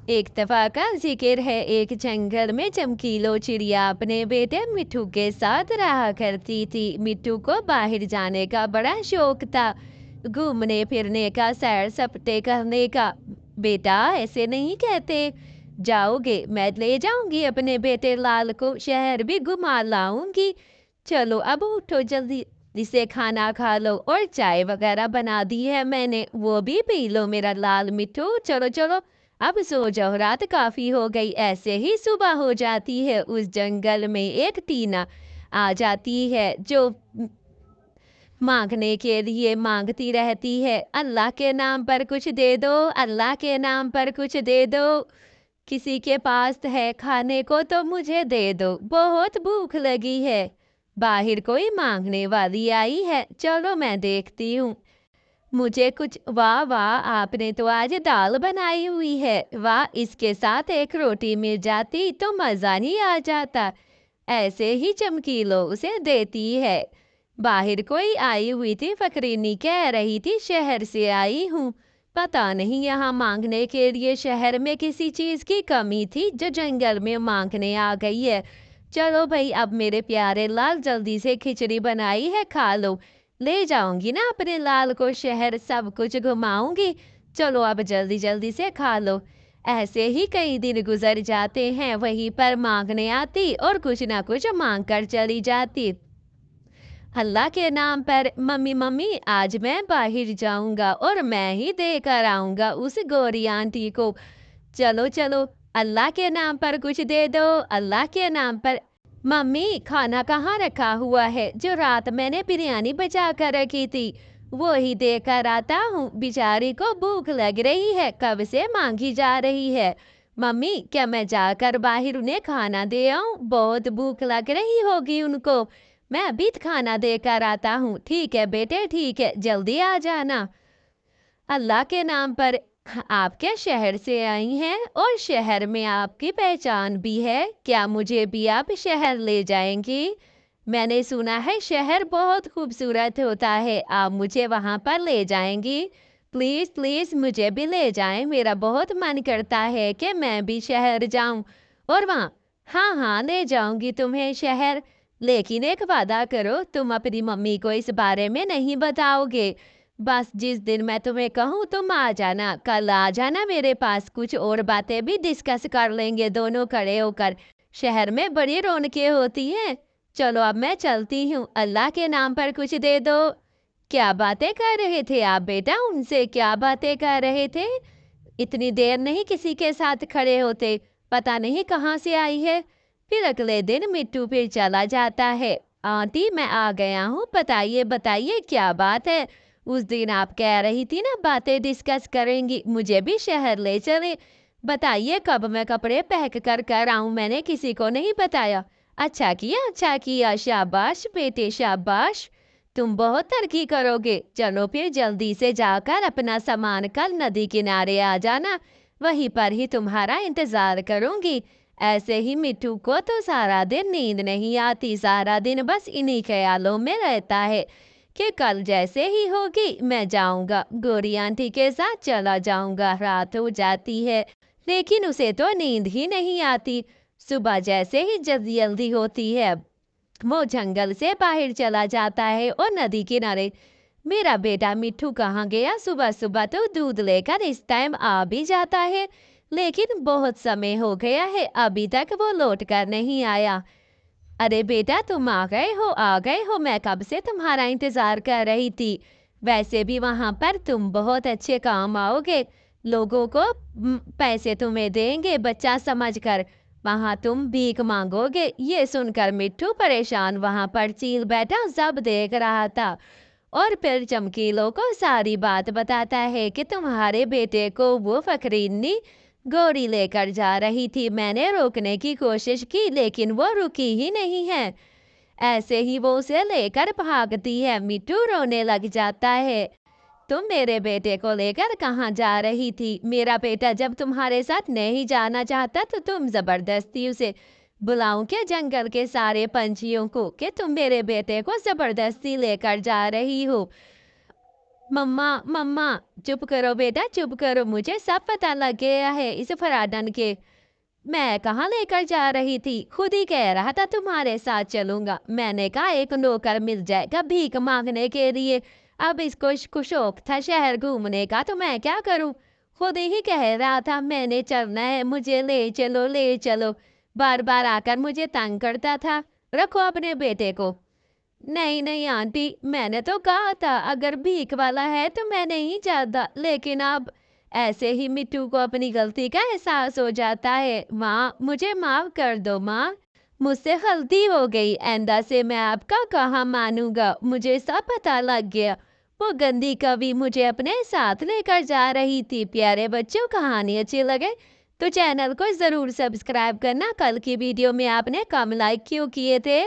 एक दफा का जिक्र है, एक जंगल में चमकीलो चिड़िया अपने बेटे मिट्ठू के साथ रहा करती थी। मिट्ठू को बाहर जाने का बड़ा शौक था, घूमने फिरने का, सैर सपाटे करने का। बेटा, ऐसे नहीं कहते। जाओगे, मैं ले जाऊंगी अपने बेटे लाल को, शहर भी घुमा लाऊंगी। चलो अब उठो जल्दी, इसे खाना खा लो, और चाय वगैरह बना दी है मैंने, वो भी पी लो मेरा लाल मिट्ठू। चलो चलो, अब सो जाओ, रात काफी हो गई। ऐसे ही सुबह हो जाती है। उस जंगल में एक टीना आ जाती है जो मांगने के लिए मांगती रहती है, अल्लाह के नाम पर कुछ दे दो, अल्लाह के नाम पर कुछ दे दो। किसी के पास है खाने को तो मुझे दे दो, बहुत भूख लगी है। बाहर कोई मांगने वाली आई है, चलो मैं देखती हूँ। मुझे कुछ, वाह वाह, आपने तो आज दाल बनाई हुई है, वाह, इसके साथ एक रोटी मिल जाती तो मज़ा ही आ जाता। ऐसे ही चमकीलो उसे देती है। बाहर कोई आई हुई थी, फकरीनी कह रही थी, शहर से आई हूँ। पता नहीं यहाँ मांगने के लिए शहर में किसी चीज़ की कमी थी जो जंगल में मांगने आ गई है। चलो भाई, अब मेरे प्यारे लाल, जल्दी से खिचड़ी बनाई है, खा लो। ले जाऊंगी ना अपने लाल को शहर, सब कुछ घुमाऊंगी। चलो अब जल्दी जल्दी से खा लो। ऐसे ही कई दिन गुजर जाते हैं, वहीं पर मांगने आती और कुछ ना कुछ मांग कर चली जाती। अल्लाह के नाम पर, मम्मी मम्मी, आज मैं बाहर जाऊंगा और मैं ही देकर आऊंगा उस गोरी आंटी को। चलो चलो, अल्लाह के नाम पर कुछ दे दो, अल्लाह के नाम पर। मम्मी, खाना कहाँ रखा हुआ है? जो रात मैंने बिरयानी बचा कर रखी थी, वो ही देकर आता हूँ। बेचारी को भूख लग रही है, कब से मांगी जा रही है। मम्मी, क्या मैं जाकर बाहर उन्हें खाना दे आऊँ? बहुत भूख लग रही होगी उनको। मैं अभी खाना देकर आता हूँ। ठीक है बेटे, ठीक है, जल्दी आ जाना। अल्लाह के नाम पर, आप क्या शहर से आई हैं? और शहर में आपकी पहचान भी है क्या? मुझे भी आप शहर ले जाएंगी? मैंने सुना है शहर बहुत खूबसूरत होता है, आप मुझे वहां पर ले जाएंगी? प्लीज प्लीज मुझे भी ले जाएं, मेरा बहुत मन करता है कि मैं भी शहर जाऊं और वहाँ। हाँ हाँ, ले जाऊंगी तुम्हें शहर, लेकिन एक वादा करो, तुम अपनी मम्मी को इस बारे में नहीं बताओगे। बस जिस दिन मैं तुम्हें कहूँ तुम आ जाना, कल आ जाना मेरे पास, कुछ और बातें भी डिस्कस कर लेंगे दोनों खड़े होकर। शहर में बड़ी रौनकें होती हैं। चलो अब मैं चलती हूँ, अल्लाह के नाम पर कुछ दे दो। क्या बातें कर रहे थे आप बेटा? उनसे क्या बातें कर रहे थे? इतनी देर नहीं किसी के साथ खड़े होते, पता नहीं कहाँ से आई है। फिर अगले दिन मिट्टू फिर चला जाता है। आंटी, मैं आ गया हूँ, बताइए बताइए क्या बात है? उस दिन आप कह रही थी ना बातें डिस्कस करेंगी, मुझे भी शहर ले चले। बताइए कब मैं कपड़े पैक कर कर आऊं, मैंने किसी को नहीं बताया। अच्छा किया, अच्छा किया, शाबाश बेटे शाबाश, तुम बहुत तरक्की करोगे। चलो फिर जल्दी से जाकर अपना सामान कल नदी किनारे आ जाना, वहीं पर ही तुम्हारा इंतजार करूंगी। ऐसे ही मिट्टू को तो सारा दिन नींद नहीं आती, सारा दिन बस इन्हीं ख्यालों में रहता है कि कल जैसे ही होगी मैं जाऊंगा, गोरी आंटी के साथ चला जाऊंगा। रात हो जाती है, लेकिन उसे तो नींद ही नहीं आती। सुबह जैसे ही जल्दी जल्दी होती है, वो जंगल से बाहर चला जाता है और नदी किनारे। मेरा बेटा मिट्ठू कहाँ गया? सुबह सुबह तो दूध लेकर इस टाइम आ भी जाता है, लेकिन बहुत समय हो गया है, अभी तक वो लौट कर नहीं आया। अरे बेटा, तुम आ गए हो, आ गए हो, मैं कब से तुम्हारा इंतजार कर रही थी। वैसे भी वहां पर तुम बहुत अच्छे काम आओगे, लोगों को पैसे तुम्हें देंगे बच्चा समझकर, वहां तुम भीख मांगोगे। ये सुनकर मिट्टू परेशान वहां पर चील बैठा सब देख रहा था, और फिर चमकीलों को सारी बात बताता है कि तुम्हारे बेटे को वो फकरीनी गोरी लेकर जा रही थी, मैंने रोकने की कोशिश की लेकिन वो रुकी ही नहीं है। ऐसे ही वो उसे लेकर भागती है। मिट्टू रोने लग जाता है। तुम मेरे बेटे को लेकर कहाँ जा रही थी? मेरा बेटा जब तुम्हारे साथ नहीं जाना चाहता तो तुम जबरदस्ती उसे, बुलाऊं क्या जंगल के सारे पंछियों को कि तुम मेरे बेटे को जबरदस्ती लेकर जा रही हो? मम्मा मम्मा चुप करो बेटा चुप करो, मुझे सब पता लग गया है इस फराडन के। मैं कहाँ लेकर जा रही थी, खुद ही कह रहा था तुम्हारे साथ चलूंगा। मैंने कहा एक नौकर मिल जाएगा भीख मांगने के लिए। अब इसको शौक था शहर घूमने का, तो मैं क्या करूं। खुद ही कह रहा था मैंने चलना है, मुझे ले चलो ले चलो। बार बार आकर मुझे तंग करता था। रखो अपने बेटे को। नहीं नहीं आंटी, मैंने तो कहा था अगर भीख वाला है तो मैं नहीं चाहता, लेकिन अब ऐसे ही मिट्टू को अपनी गलती का एहसास हो जाता है। माँ मुझे माफ कर दो माँ, मुझसे गलती हो गई, आइंदा से मैं आपका कहाँ मानूंगा, मुझे सब पता लग गया। वो गंदी कवि मुझे अपने साथ लेकर जा रही थी। प्यारे बच्चों, कहानी अच्छी लगे तो चैनल को जरूर सब्सक्राइब करना। कल की वीडियो में आपने कम लाइक क्यों किए थे?